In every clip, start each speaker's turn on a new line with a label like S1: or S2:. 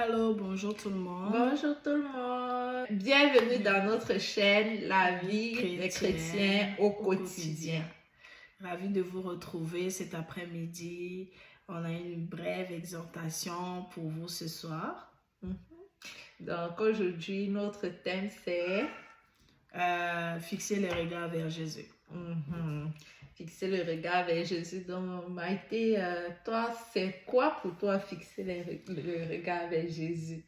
S1: Allô, bonjour tout le monde.
S2: Bonjour tout le monde. Bienvenue dans notre chaîne La vie des chrétiens au quotidien.
S1: Ravi de vous retrouver cet après-midi. On a une brève exhortation pour vous ce soir.
S2: Donc aujourd'hui, notre thème c'est
S1: fixer les regards vers Jésus.
S2: Fixer le regard vers Jésus. Donc Maïté, toi, c'est quoi pour toi fixer le regard vers Jésus?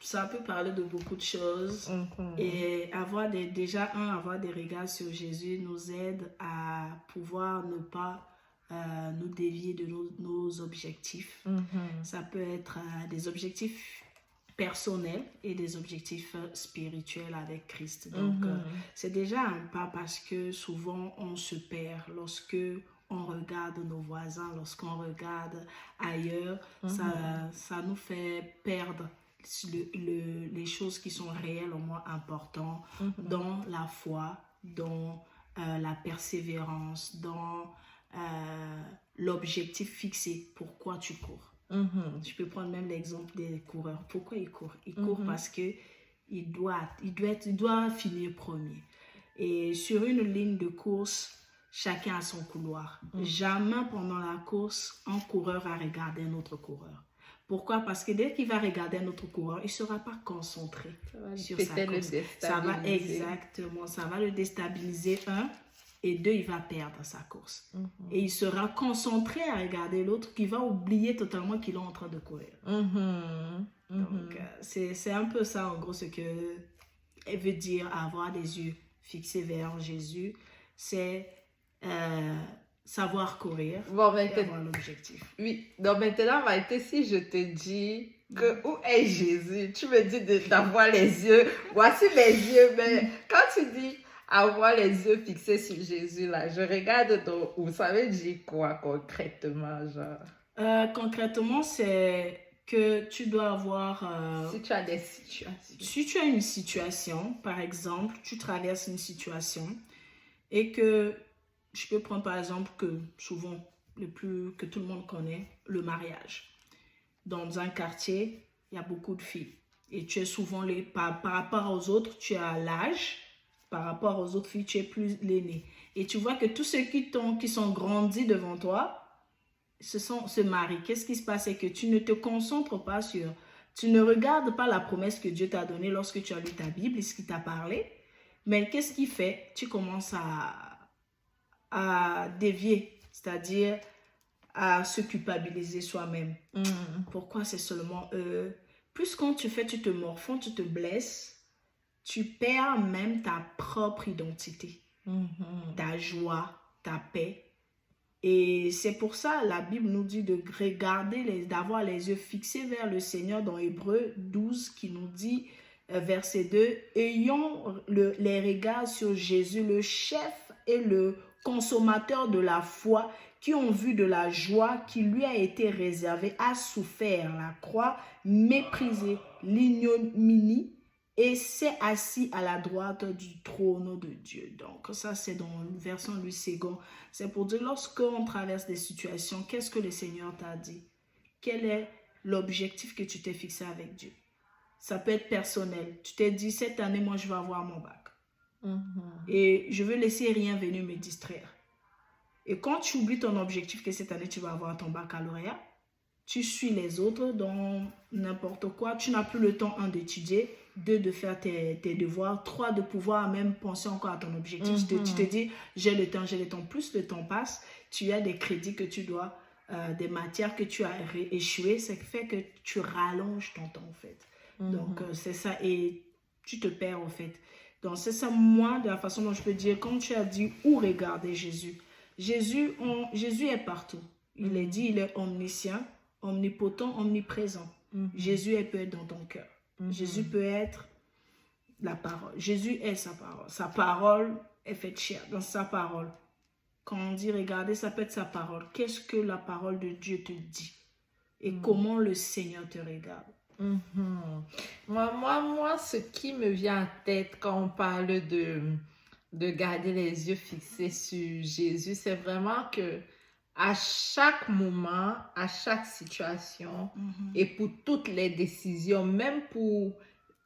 S1: Ça peut parler de beaucoup de choses. Et avoir des regards sur Jésus nous aide à pouvoir ne pas nous dévier de nos objectifs. Ça peut être des objectifs personnels et des objectifs spirituels avec Christ. Donc, c'est déjà un pas parce que souvent on se perd lorsque on regarde nos voisins, lorsqu'on regarde ailleurs, ça nous fait perdre les choses qui sont réellement importantes dans la foi, dans la persévérance, dans l'objectif fixé. Pourquoi tu cours? Je peux prendre même l'exemple des coureurs. Pourquoi ils courent? Ils courent parce que il doit finir premier. Et sur une ligne de course, chacun a son couloir. Jamais pendant la course, un coureur a regardé un autre coureur. Pourquoi? Parce que dès qu'il va regarder un autre coureur, il ne sera pas concentré sur sa course. Ça va le déstabiliser, et deux, il va perdre sa course. Et il sera concentré à regarder l'autre qui va oublier totalement qu'il est en train de courir. Donc, c'est un peu ça, en gros, ce que elle veut dire avoir des yeux fixés vers Jésus. C'est savoir courir et avoir l'objectif.
S2: Oui, donc maintenant, Maïté, si je te dis que où est Jésus, tu me dis d'avoir les yeux, voici mes yeux, mais quand tu dis avoir les yeux fixés sur Jésus, là, je regarde où ça veut dire quoi concrètement, genre?
S1: Concrètement, c'est que tu dois avoir...
S2: si tu as des situations.
S1: Si tu as une situation, par exemple, tu traverses une situation et que, je peux prendre par exemple que souvent, que tout le monde connaît, le mariage. Dans un quartier, il y a beaucoup de filles. Et tu es souvent, par rapport aux autres, tu as l'âge. Par rapport aux autres filles, tu es plus l'aîné. Et tu vois que tous ceux qui sont grandis devant toi, se marient. Qu'est-ce qui se passe? C'est que tu ne te concentres pas sur... Tu ne regardes pas la promesse que Dieu t'a donnée lorsque tu as lu ta Bible et ce qu'il t'a parlé. Mais qu'est-ce qui fait? Tu commences à dévier, c'est-à-dire à se culpabiliser soi-même. Pourquoi c'est seulement eux? Plus quand tu te morfonds, tu te blesses, tu perds même ta propre identité, ta joie, ta paix. Et c'est pour ça la Bible nous dit de regarder, d'avoir les yeux fixés vers le Seigneur dans Hébreux 12 qui nous dit, verset 2, « Ayons les regards sur Jésus, le chef et le consommateur de la foi, qui ont vu de la joie qui lui a été réservée, a souffert la croix, méprisé l'ignominie, et s'est assis à la droite du trône de Dieu. » Donc ça c'est dans la version Louis Ségon. C'est pour dire lorsqu'on traverse des situations, qu'est-ce que le Seigneur t'a dit? Quel est l'objectif que tu t'es fixé avec Dieu? Ça peut être personnel. Tu t'es dit cette année moi je vais avoir mon bac. Et je veux laisser rien venir me distraire. Et quand tu oublies ton objectif que cette année tu vas avoir ton baccalauréat, tu suis les autres dans n'importe quoi. Tu n'as plus le temps, 1, d'étudier, 2, de faire tes devoirs, 3, de pouvoir même penser encore à ton objectif. Tu te dis, j'ai le temps. Plus le temps passe, tu as des crédits que tu dois, des matières que tu as échoué. Ça fait que tu rallonges ton temps, en fait. Donc, c'est ça. Et tu te perds, en fait. Donc, c'est ça, moi, de la façon dont je peux dire, quand tu as dit où regarder Jésus. Jésus est partout. Il est dit, il est omniscient, omnipotent, omniprésent. Jésus peut être dans ton cœur. Jésus peut être la parole. Jésus est sa parole. Sa parole est faite chair dans sa parole. Quand on dit regarder, ça peut être sa parole. Qu'est-ce que la parole de Dieu te dit? Et comment le Seigneur te regarde?
S2: Moi, ce qui me vient en tête quand on parle de garder les yeux fixés sur Jésus, c'est vraiment que à chaque moment, à chaque situation et pour toutes les décisions, même pour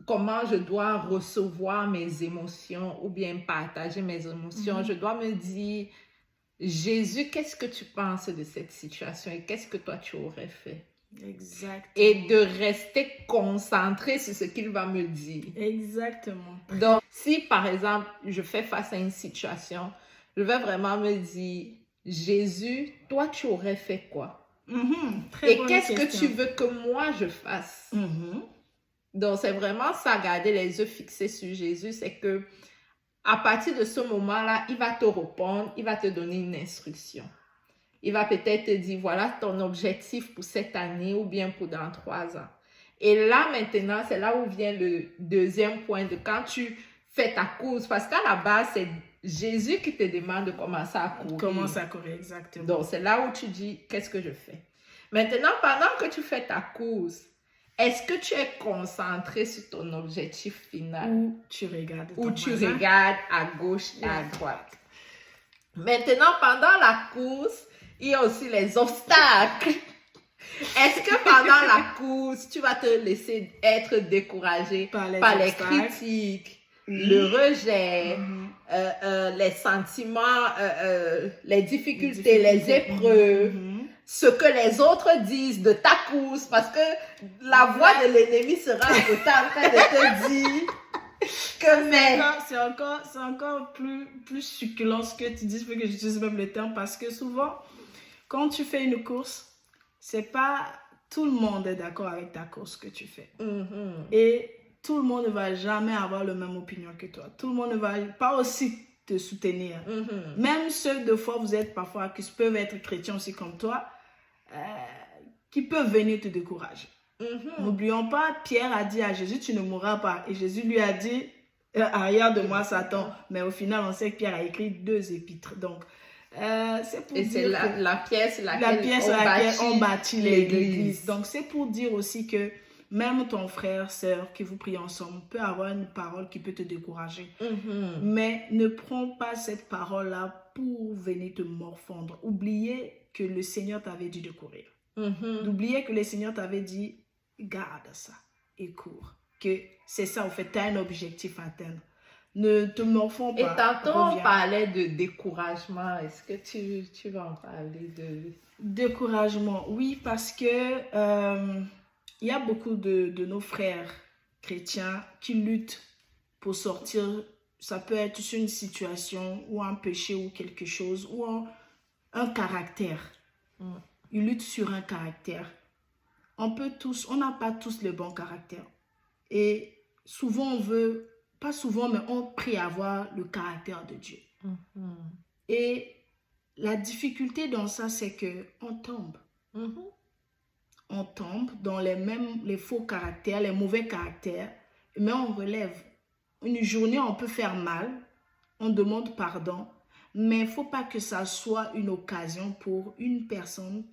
S2: comment je dois recevoir mes émotions ou bien partager mes émotions, je dois me dire, Jésus, qu'est-ce que tu penses de cette situation et qu'est-ce que toi tu aurais fait?
S1: Exactement.
S2: Et de rester concentré sur ce qu'il va me dire.
S1: Exactement.
S2: Donc, si par exemple, je fais face à une situation, je vais vraiment me dire, Jésus, toi, tu aurais fait quoi? Et qu'est-ce que tu veux que moi je fasse? Donc, c'est vraiment ça, garder les yeux fixés sur Jésus, c'est que à partir de ce moment-là, il va te répondre, il va te donner une instruction. Il va peut-être te dire, voilà ton objectif pour cette année ou bien pour dans 3 ans. Et là, maintenant, c'est là où vient le deuxième point de quand tu fais ta course. Parce qu'à la base, c'est Jésus qui te demande de commencer à courir.
S1: Commence à courir, exactement.
S2: Donc, c'est là où tu dis, qu'est-ce que je fais? Maintenant, pendant que tu fais ta course, est-ce que tu es concentré sur ton objectif final?
S1: Ou tu regardes
S2: Ou tu regardes à gauche et à droite. Maintenant, pendant la course, il y a aussi les obstacles. Est-ce que pendant la course, tu vas te laisser être découragé par les critiques, le rejet, les sentiments, les difficultés, les épreuves, ce que les autres disent de ta course, parce que la voix de l'ennemi sera en train de te dire que mais...
S1: C'est encore plus succulent ce que tu dis, il faut que j'utilise même le terme, parce que souvent, quand tu fais une course, c'est pas tout le monde est d'accord avec ta course que tu fais. Et tout le monde ne va jamais avoir la même opinion que toi. Tout le monde ne va pas aussi te soutenir. Même ceux de foi, vous êtes parfois, qui peuvent être chrétiens aussi comme toi, qui peuvent venir te décourager. N'oublions pas, Pierre a dit à Jésus, tu ne mourras pas. Et Jésus lui a dit, arrière de moi Satan. Mais au final, on sait que Pierre a écrit 2 épîtres. Donc, c'est pour dire
S2: la pièce sur laquelle
S1: on bâtit l'église. Donc, c'est pour dire aussi que même ton frère, sœur, qui vous priez ensemble, peut avoir une parole qui peut te décourager. Mais ne prends pas cette parole-là pour venir te morfondre. Oubliez que le Seigneur t'avait dit de courir. D'oublier que le Seigneur t'avait dit, garde ça et cours. Que c'est ça, en fait, tu as un objectif à atteindre. Ne te morfonds pas.
S2: Et tantôt, on parlait de découragement. Est-ce que tu vas en parler de...
S1: Découragement, oui, parce que il y a beaucoup de nos frères chrétiens qui luttent pour sortir. Ça peut être sur une situation ou un péché ou quelque chose ou un caractère. Ils luttent sur un caractère. On n'a pas tous le bon caractère. Et souvent on veut, pas souvent, mais on prie avoir le caractère de Dieu. Et la difficulté dans ça, c'est qu'on tombe. On tombe dans les faux caractères, les mauvais caractères, mais on relève. Une journée, on peut faire mal, on demande pardon, mais il ne faut pas que ça soit une occasion pour une personne,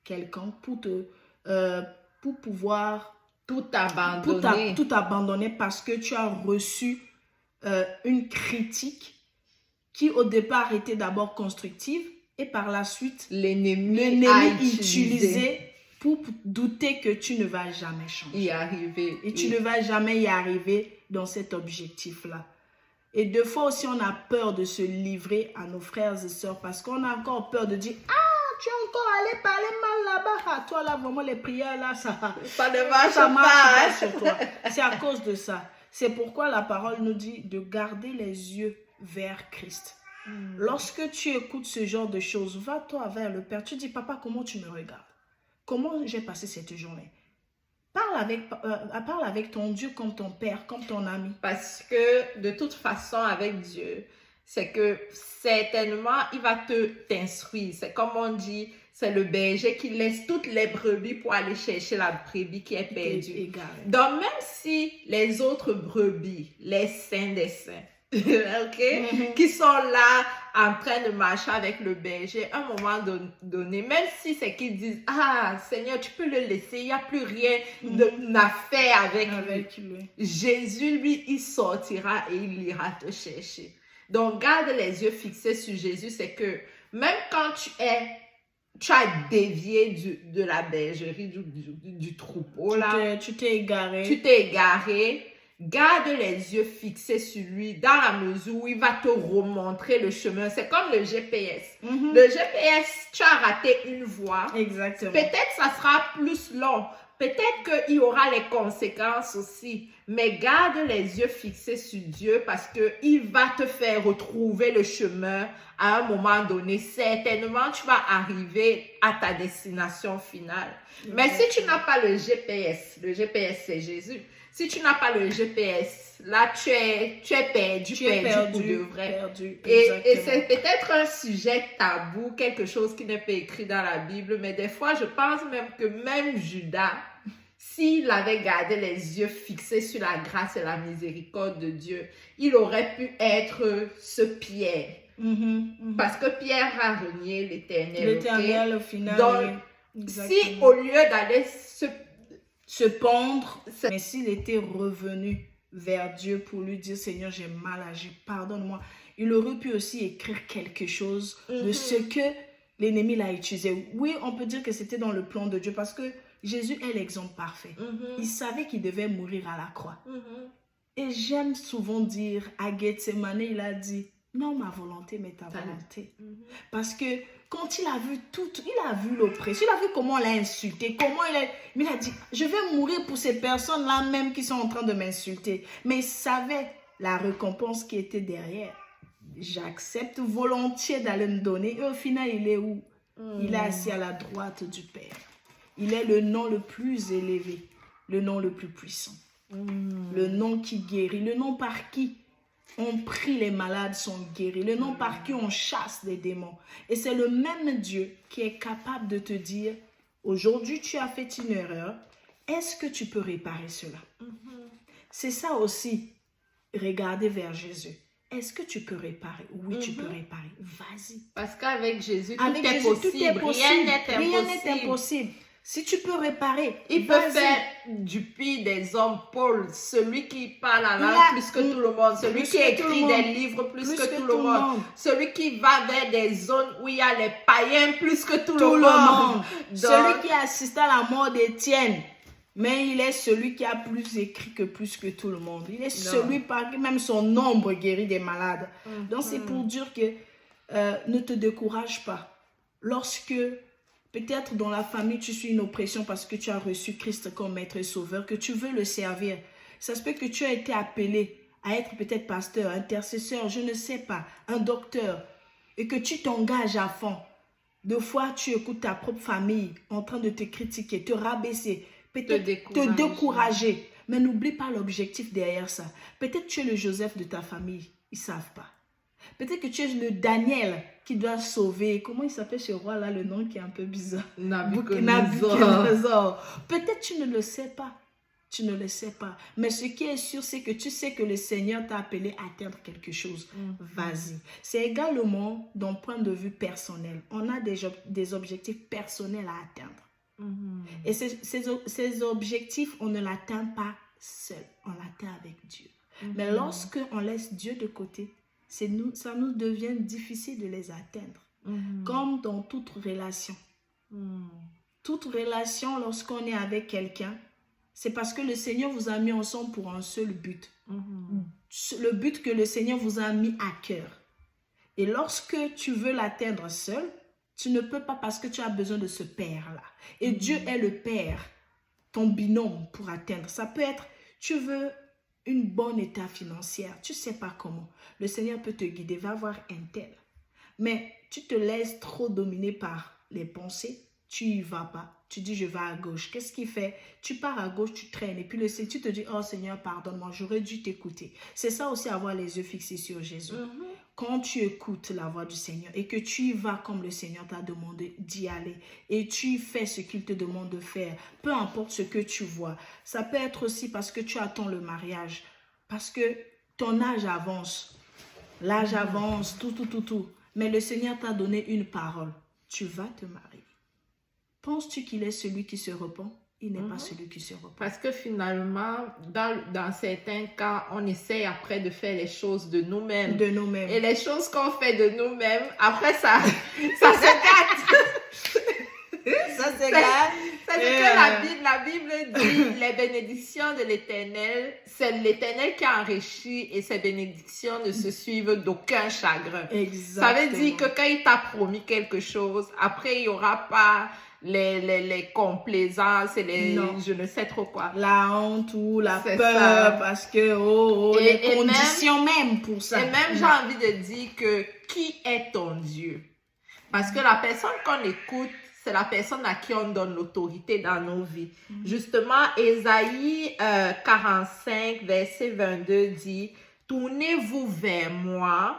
S1: quelqu'un, pour pouvoir
S2: tout abandonner.
S1: Tout abandonner parce que tu as reçu une critique qui au départ était d'abord constructive et par la suite l'ennemi a utilisé pour douter que tu ne vas jamais changer.
S2: Y arriver.
S1: Et tu ne vas jamais y arriver dans cet objectif-là. Et des fois aussi, on a peur de se livrer à nos frères et sœurs parce qu'on a encore peur de dire « Ah, tu es encore allé parler mal là-bas. Ah, toi, là, vraiment, les prières, là, ça
S2: ne marche pas
S1: sur toi. » C'est à cause de ça. C'est pourquoi la parole nous dit de garder les yeux vers Christ. Lorsque tu écoutes ce genre de choses, va-toi vers le Père. Tu dis « Papa, comment tu me regardes? Comment j'ai passé cette journée? » Parle avec ton Dieu comme ton Père, comme ton ami.
S2: Parce que de toute façon, avec Dieu, c'est que certainement, il va t'instruire. C'est comme on dit, c'est le berger qui laisse toutes les brebis pour aller chercher la brebis qui est perdue. Donc, même si les autres brebis, les saints des saints, qui sont là en train de marcher avec le berger, à un moment donné, même si c'est qu'ils disent, ah Seigneur, tu peux le laisser, il n'y a plus rien à faire avec lui. Jésus, lui, il sortira et il ira te chercher. Donc, garde les yeux fixés sur Jésus, c'est que même quand tu es tu as dévié de la bergerie, du troupeau là.
S1: Tu t'es égaré.
S2: Tu t'es égaré. Garde les yeux fixés sur lui dans la mesure où il va te remontrer le chemin. C'est comme le GPS. Le GPS, tu as raté une voie.
S1: Exactement.
S2: Peut-être ça sera plus long. Peut-être qu'il y aura les conséquences aussi. Mais garde les yeux fixés sur Dieu parce qu'il va te faire retrouver le chemin à un moment donné. Certainement, tu vas arriver à ta destination finale. Mais si tu n'as pas le GPS c'est Jésus. Si tu n'as pas le GPS, là, tu es perdu pour de vrai. Et c'est peut-être un sujet tabou, quelque chose qui n'est pas écrit dans la Bible, mais des fois, je pense même que même Judas, s'il avait gardé les yeux fixés sur la grâce et la miséricorde de Dieu, il aurait pu être ce Pierre. Parce que Pierre a renié l'Éternel.
S1: L'Éternel, au final.
S2: Donc, si au lieu d'aller
S1: se pendre, mais s'il était revenu vers Dieu pour lui dire, Seigneur, j'ai mal agi, pardonne-moi, il aurait pu aussi écrire quelque chose de ce que l'ennemi l'a utilisé. Oui, on peut dire que c'était dans le plan de Dieu parce que Jésus est l'exemple parfait. Il savait qu'il devait mourir à la croix. Et j'aime souvent dire, à Gethsemane, il a dit, non ma volonté, mais ta volonté. Parce que quand il a vu tout, il a vu l'oppression, il a vu comment on l'a insulté, mais il a dit, je vais mourir pour ces personnes-là même qui sont en train de m'insulter. Mais il savait la récompense qui était derrière. J'accepte volontiers d'aller me donner. Et au final, il est où? Il est assis à la droite du Père. Il est le nom le plus élevé, le nom le plus puissant. Le nom qui guérit, le nom par qui on prie, les malades sont guéris, le nom par qui on chasse des démons. Et c'est le même Dieu qui est capable de te dire, aujourd'hui tu as fait une erreur, est-ce que tu peux réparer cela? C'est ça aussi, regarder vers Jésus. Est-ce que tu peux réparer? Oui, tu peux réparer. Vas-y.
S2: Parce qu'avec Jésus, tout est possible. Rien n'est impossible.
S1: Si tu peux réparer,
S2: il peut faire du pire des hommes, Paul, celui qui parle la langue plus que tout le monde, celui qui écrit des livres plus que tout le monde, celui qui va vers des zones où il y a les païens plus que tout le monde.
S1: Celui qui assiste à la mort d'Étienne, mais il est celui qui a plus écrit que plus que tout le monde. Il est celui par qui même son nombre guérit des malades. Donc c'est pour dire que ne te décourage pas. Lorsque peut-être dans la famille, tu suis une oppression parce que tu as reçu Christ comme maître et sauveur, que tu veux le servir. Ça se peut que tu as été appelé à être peut-être pasteur, intercesseur, je ne sais pas, un docteur, et que tu t'engages à fond. Deux fois, tu écoutes ta propre famille en train de te critiquer, te rabaisser, peut-être te décourager. Mais n'oublie pas l'objectif derrière ça. Peut-être tu es le Joseph de ta famille, ils ne savent pas. Peut-être que tu es le Daniel qui doit sauver. Comment il s'appelle ce roi-là, le nom qui est un peu bizarre? Nabuchodonosor. Peut-être tu ne le sais pas. Tu ne le sais pas. Mais ce qui est sûr, c'est que tu sais que le Seigneur t'a appelé à atteindre quelque chose. Vas-y. C'est également d'un point de vue personnel. On a des objectifs personnels à atteindre. Et ces objectifs, on ne l'atteint pas seul. On l'atteint avec Dieu. Mais lorsque on laisse Dieu de côté, ça nous devient difficile de les atteindre. Comme dans toute relation. Toute relation, lorsqu'on est avec quelqu'un, c'est parce que le Seigneur vous a mis ensemble pour un seul but. Le but que le Seigneur vous a mis à cœur. Et lorsque tu veux l'atteindre seul, tu ne peux pas parce que tu as besoin de ce Père-là. Et Dieu est le Père, ton binôme pour atteindre. Ça peut être, tu veux une bonne état financière, tu ne sais pas comment. Le Seigneur peut te guider, va voir un tel. Mais tu te laisses trop dominer par les pensées, tu n'y vas pas. Tu dis, je vais à gauche. Qu'est-ce qu'il fait? Tu pars à gauche, tu traînes. Et puis tu te dis, oh Seigneur, pardonne-moi, j'aurais dû t'écouter. C'est ça aussi, avoir les yeux fixés sur Jésus. Quand tu écoutes la voix du Seigneur et que tu y vas comme le Seigneur t'a demandé d'y aller et tu fais ce qu'il te demande de faire, peu importe ce que tu vois. Ça peut être aussi parce que tu attends le mariage, parce que ton âge avance. L'âge avance, tout. Mais le Seigneur t'a donné une parole. Tu vas te marier. Penses-tu qu'il est celui qui se repent? Il n'est pas celui qui se repent.
S2: Parce que finalement, dans certains cas, on essaie après de faire les choses de nous-mêmes. Et les choses qu'on fait de nous-mêmes, après ça se gâte.
S1: c'est
S2: ce que la Bible dit. Les bénédictions de l'Éternel, c'est l'Éternel qui enrichit et ses bénédictions ne se suivent d'aucun chagrin.
S1: Exactement.
S2: Ça veut dire que quand il t'a promis quelque chose, après il n'y aura pas les complaisances et je ne sais trop quoi.
S1: La honte ou la peur
S2: ça.
S1: Parce que les conditions même pour ça.
S2: Et même j'ai envie de dire que qui est ton Dieu? Parce que la personne qu'on écoute, c'est la personne à qui on donne l'autorité dans nos vies. Justement, Ésaïe 45, verset 22 dit, « Tournez-vous vers moi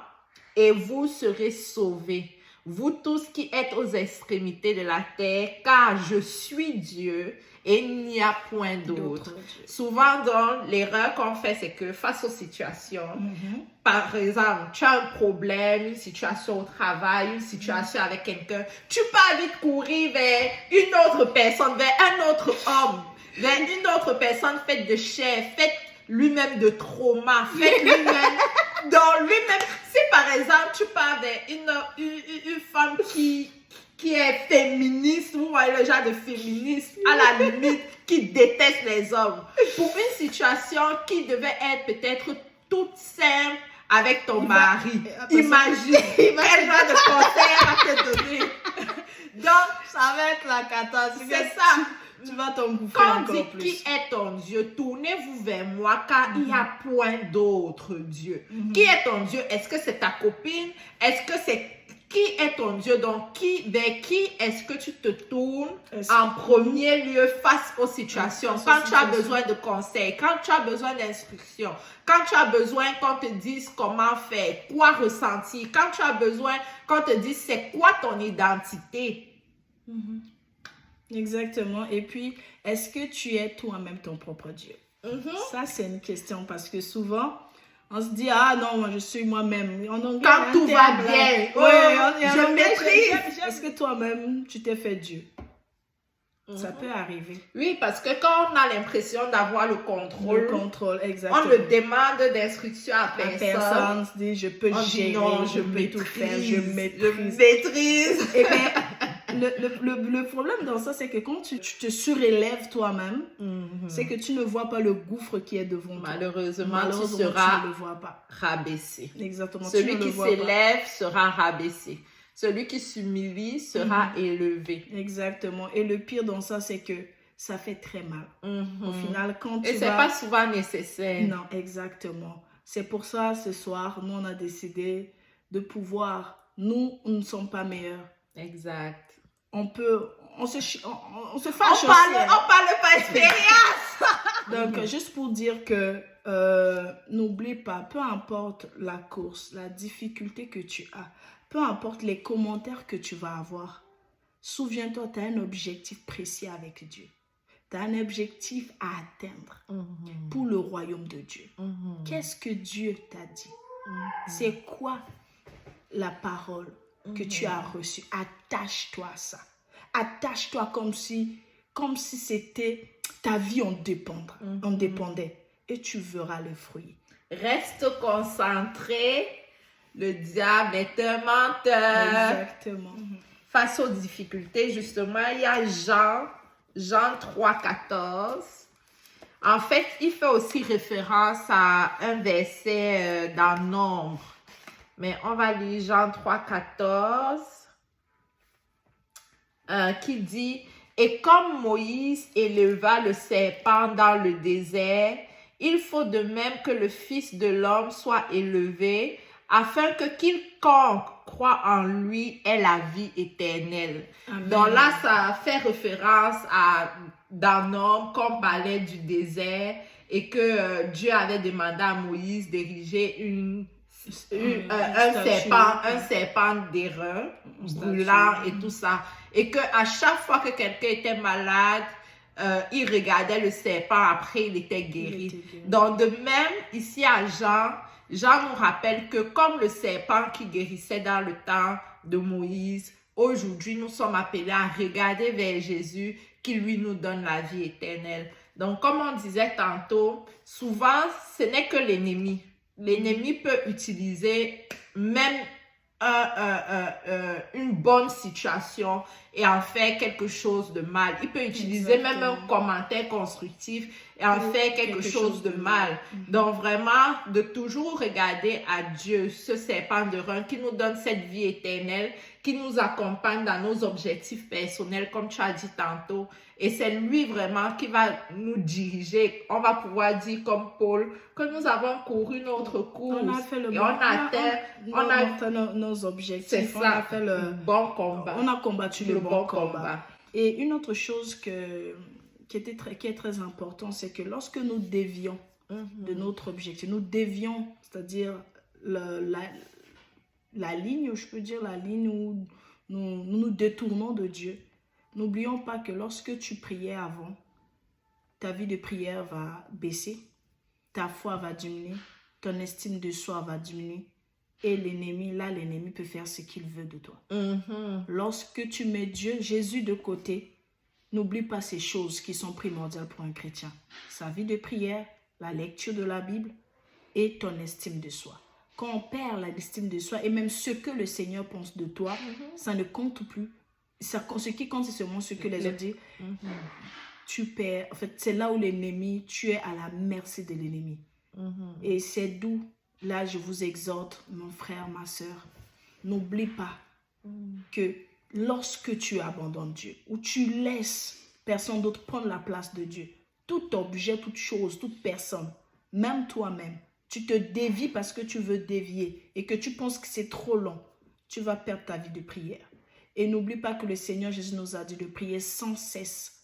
S2: et vous serez sauvés, vous tous qui êtes aux extrémités de la terre, car je suis Dieu et il n'y a point d'autre. » Souvent, l'erreur qu'on fait, c'est que face aux situations, par exemple, tu as un problème, une situation au travail, une situation avec quelqu'un, tu peux vite courir vers une autre personne, vers un autre homme, vers une autre personne faite de chair, faite lui-même de trauma, faite lui-même dans lui-même. Si par exemple, tu pars vers une femme qui est féministe, ou le genre de féministe, à la limite, qui déteste les hommes, pour une situation qui devait être peut-être toute simple avec ton mari. Imagine quel genre de conseil elle va te donner.
S1: Donc, ça va être la catastrophe.
S2: C'est ça.
S1: Tu vas t'engouffrer
S2: quand
S1: encore
S2: dit
S1: plus.
S2: Qui est ton Dieu, tournez-vous vers moi car il n'y a point d'autre Dieu. Qui est ton Dieu? Est-ce que c'est ta copine? Est-ce que c'est qui est ton Dieu? Donc, vers qui est-ce que tu te tournes en premier lieu face aux situations? Quand tu as besoin de conseils, quand tu as besoin d'instructions, quand tu as besoin qu'on te dise comment faire, quoi ressentir, quand tu as besoin qu'on te dise c'est quoi ton identité.
S1: Exactement. Et puis, est-ce que tu es toi-même ton propre Dieu? Ça, c'est une question parce que souvent, on se dit, ah non, moi, je suis moi-même.
S2: Quand tout va bien, je maîtrise.
S1: Est-ce que toi-même, tu t'es fait Dieu? Ça peut arriver.
S2: Oui, parce que quand on a l'impression d'avoir le contrôle,
S1: exactement.
S2: On ne demande d'instruction à personne.
S1: On se dit, je peux gérer,
S2: non,
S1: je peux tout faire, je maîtrise.
S2: Et
S1: le problème dans ça, c'est que quand tu te surélèves toi-même, c'est que tu ne vois pas le gouffre qui est devant toi.
S2: Malheureusement, tu seras
S1: tu ne le vois pas.
S2: rabaissé.
S1: Exactement.
S2: Celui qui s'élève sera rabaissé. Celui qui s'humilie sera élevé.
S1: Exactement. Et le pire dans ça, c'est que ça fait très mal. Au final, quand tu
S2: Et c'est pas souvent nécessaire.
S1: Non, exactement. C'est pour ça, ce soir, nous, on a décidé de pouvoir... Nous ne sommes pas meilleurs.
S2: Exact.
S1: On se fâche
S2: on parle pas expérience.
S1: Donc, juste pour dire que n'oublie pas, peu importe la course, la difficulté que tu as, peu importe les commentaires que tu vas avoir, souviens-toi, tu as un objectif précis avec Dieu. Tu as un objectif à atteindre pour le royaume de Dieu. Qu'est-ce que Dieu t'a dit? C'est quoi la parole que tu as reçue? Attache-toi à ça. Attache-toi comme si c'était ta vie en dépendait. Et tu verras le fruit.
S2: Reste concentré. Le diable est un menteur.
S1: Exactement.
S2: Face aux difficultés, justement, il y a Jean 3, 14. En fait, il fait aussi référence à un verset dans Nombre. Mais on va lire Jean 3, 14. Qui dit, « Et comme Moïse éleva le serpent dans le désert, il faut de même que le Fils de l'homme soit élevé, afin que quiconque croit en lui ait la vie éternelle. » Donc là, ça fait référence à d'un homme qu'on parlait du désert et que Dieu avait demandé à Moïse d'ériger un serpent d'airain brûlant et tout ça. Et que à chaque fois que quelqu'un était malade, il regardait le serpent, après il était guéri. Donc de même, ici à Jean nous rappelle que comme le serpent qui guérissait dans le temps de Moïse, aujourd'hui nous sommes appelés à regarder vers Jésus qui lui nous donne la vie éternelle. Donc comme on disait tantôt, souvent ce n'est que l'ennemi. L'ennemi peut utiliser même une bonne situation et en faire quelque chose de mal. Il peut utiliser même un commentaire constructif et en faire quelque chose de mal. Donc vraiment, de toujours regarder à Dieu, ce serpent de rein qui nous donne cette vie éternelle, qui nous accompagne dans nos objectifs personnels, comme tu as dit tantôt. Et c'est lui vraiment qui va nous diriger. On va pouvoir dire comme Paul que nous avons couru notre course.
S1: On a fait le
S2: et on a atteint
S1: nos objectifs.
S2: C'est ça,
S1: on a fait
S2: le bon combat.
S1: On a combattu le bon combat. Et une autre chose qui est très important, c'est que lorsque nous dévions de notre objectif, nous dévions, c'est-à-dire la ligne, je peux dire la ligne où nous détournons de Dieu. N'oublions pas que lorsque tu priais avant, ta vie de prière va baisser, ta foi va diminuer, ton estime de soi va diminuer et l'ennemi peut faire ce qu'il veut de toi. Lorsque tu mets Dieu, Jésus de côté, n'oublie pas ces choses qui sont primordiales pour un chrétien. Sa vie de prière, la lecture de la Bible et ton estime de soi. Quand on perd l'estime de soi et même ce que le Seigneur pense de toi, ça ne compte plus. Ce qui compte, c'est seulement ce que les autres disent. Tu perds. En fait, c'est là où l'ennemi, tu es à la merci de l'ennemi. Et c'est d'où, là, je vous exhorte, mon frère, ma soeur, n'oublie pas que lorsque tu abandonnes Dieu, ou tu laisses personne d'autre prendre la place de Dieu, tout objet, toute chose, toute personne, même toi-même, tu te dévies parce que tu veux dévier et que tu penses que c'est trop long, tu vas perdre ta vie de prière. Et n'oublie pas que le Seigneur Jésus nous a dit de prier sans cesse,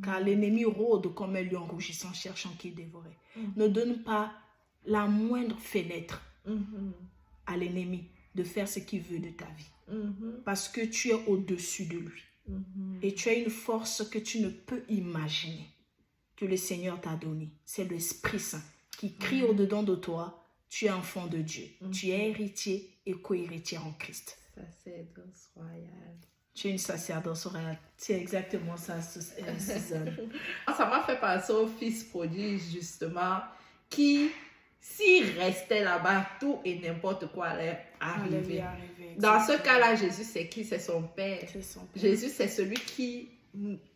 S1: car l'ennemi rôde comme un lion rougissant, cherchant qui dévorer. Ne donne pas la moindre fenêtre à l'ennemi de faire ce qu'il veut de ta vie. Parce que tu es au-dessus de lui. Et tu as une force que tu ne peux imaginer que le Seigneur t'a donnée. C'est l'Esprit Saint qui crie au-dedans de toi. Tu es enfant de Dieu. Tu es héritier et co-héritier en Christ.
S2: Sacerdoce royal.
S1: Tu es une sacerdoce royale. C'est exactement ça, Suzanne.
S2: Ça m'a fait penser au fils prodigue, justement, qui, s'il restait là-bas, tout et n'importe quoi allait arriver. Dans ce cas-là, Jésus, c'est qui? C'est son Père. Jésus, c'est celui qui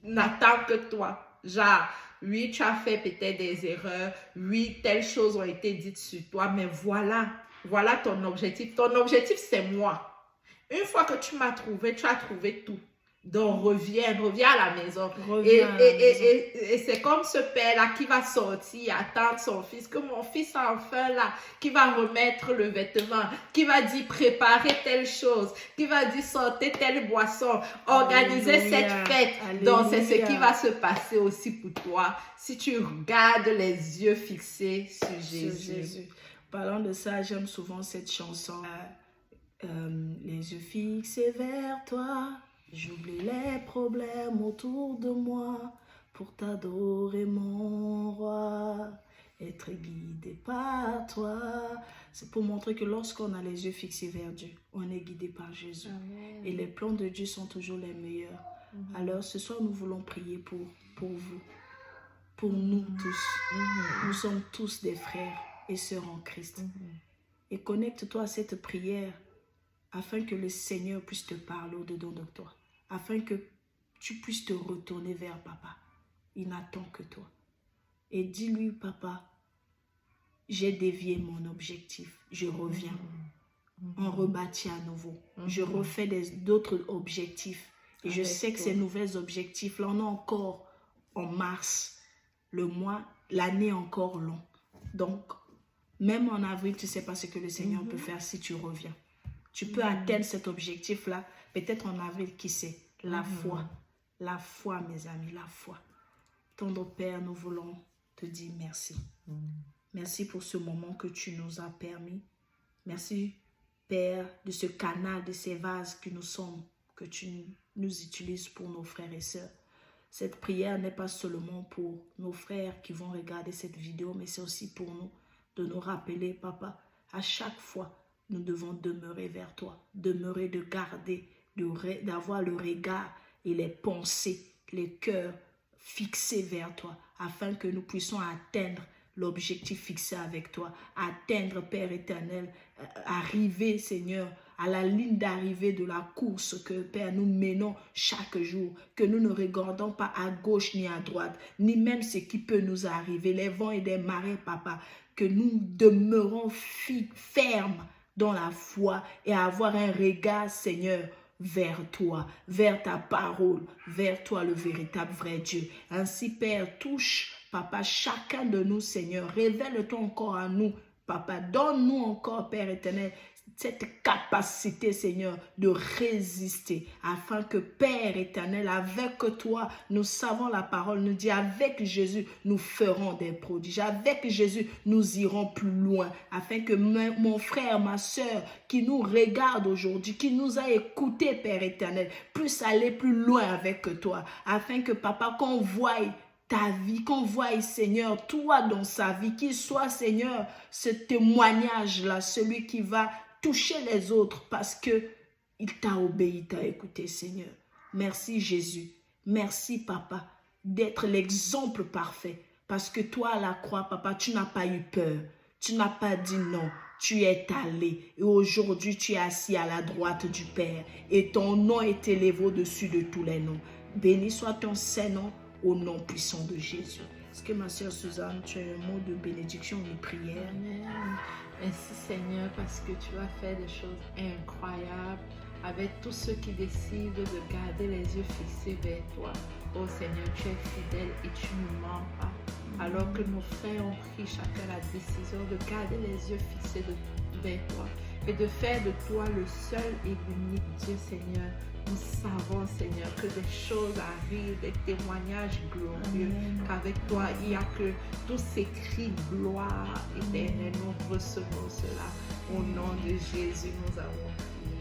S2: n'attend que toi. Genre, oui, tu as fait peut-être des erreurs. Oui, telles choses ont été dites sur toi. Mais voilà ton objectif. Ton objectif, c'est moi. Une fois que tu m'as trouvé, tu as trouvé tout. Donc, reviens à la maison. Et c'est comme ce père-là qui va sortir, attendre son fils, que mon fils enfin là, qui va remettre le vêtement, qui va dire préparer telle chose, qui va dire sortez telle boisson, organiser cette fête. Alléluia. Donc, c'est ce qui va se passer aussi pour toi si tu gardes les yeux fixés sur Jésus.
S1: Parlant de ça, j'aime souvent cette chanson. Les yeux fixés vers toi, j'oublie les problèmes autour de moi pour t'adorer mon roi, être guidé par toi. C'est pour montrer que lorsqu'on a les yeux fixés vers Dieu, on est guidé par Jésus. Amen. Et les plans de Dieu sont toujours les meilleurs. Alors ce soir, nous voulons prier pour vous, pour nous tous. Nous sommes tous des frères et sœurs en Christ. Et connecte-toi à cette prière afin que le Seigneur puisse te parler au-dedans de toi, afin que tu puisses te retourner vers Papa. Il n'attend que toi. Et dis-lui, Papa, j'ai dévié mon objectif, je reviens. On rebâtit à nouveau. Je refais d'autres objectifs. Et je sais que ces nouveaux objectifs, là, on est encore en mars, l'année est encore long. Donc, même en avril, tu ne sais pas ce que le Seigneur peut faire si tu reviens. Tu peux atteindre cet objectif-là, peut-être en avril, qui sait. La foi, mes amis, la foi. Tendre Père, nous voulons te dire merci. Merci pour ce moment que tu nous as permis. Merci, Père, de ce canal, de ces vases que nous sommes, que tu nous utilises pour nos frères et sœurs. Cette prière n'est pas seulement pour nos frères qui vont regarder cette vidéo, mais c'est aussi pour nous, de nous rappeler, Papa, à chaque fois, nous devons demeurer vers toi, demeurer de garder, d'avoir le regard et les pensées, les cœurs fixés vers toi, afin que nous puissions atteindre l'objectif fixé avec toi, atteindre, Père éternel, arriver, Seigneur, à la ligne d'arrivée de la course que, Père, nous menons chaque jour, que nous ne regardons pas à gauche ni à droite, ni même ce qui peut nous arriver, les vents et les marées, Papa, que nous demeurons fermes dans la foi et avoir un regard, Seigneur, vers toi, vers ta parole, vers toi le véritable vrai Dieu. Ainsi, Père, touche, Papa, chacun de nous, Seigneur. Révèle-toi encore à nous, Papa. Donne-nous encore, Père éternel, cette capacité, Seigneur, de résister, afin que, Père éternel, avec toi, nous savons la parole, nous dit, avec Jésus, nous ferons des prodiges. Avec Jésus, nous irons plus loin, afin que mon frère, ma soeur, qui nous regarde aujourd'hui, qui nous a écoutés, Père éternel, puisse aller plus loin avec toi, afin que, Papa, qu'on voie ta vie, qu'on voie, Seigneur, toi dans sa vie, qu'il soit, Seigneur, ce témoignage-là, celui qui va toucher les autres parce que il t'a obéi, t'a écouté, Seigneur. Merci, Jésus. Merci, Papa, d'être l'exemple parfait. Parce que toi, à la croix, Papa, tu n'as pas eu peur. Tu n'as pas dit non. Tu es allé. Et aujourd'hui, tu es assis à la droite du Père. Et ton nom est élevé au-dessus de tous les noms. Béni soit ton Saint-Nom au nom puissant de Jésus. Est-ce que ma sœur Suzanne, tu as un mot de bénédiction ou de prière?
S2: Amen. Merci Seigneur parce que tu vas faire des choses incroyables avec tous ceux qui décident de garder les yeux fixés vers toi. Oh Seigneur, tu es fidèle et tu ne mens pas. Alors que nos frères ont pris chacun la décision de garder les yeux fixés vers toi et de faire de toi le seul et l'unique Dieu, Seigneur. Nous savons, Seigneur, que des choses arrivent, des témoignages glorieux, qu'avec toi, il n'y a que tous ces cris de gloire éternelle. Nous recevons cela. Au nom de Jésus, nous avons prié.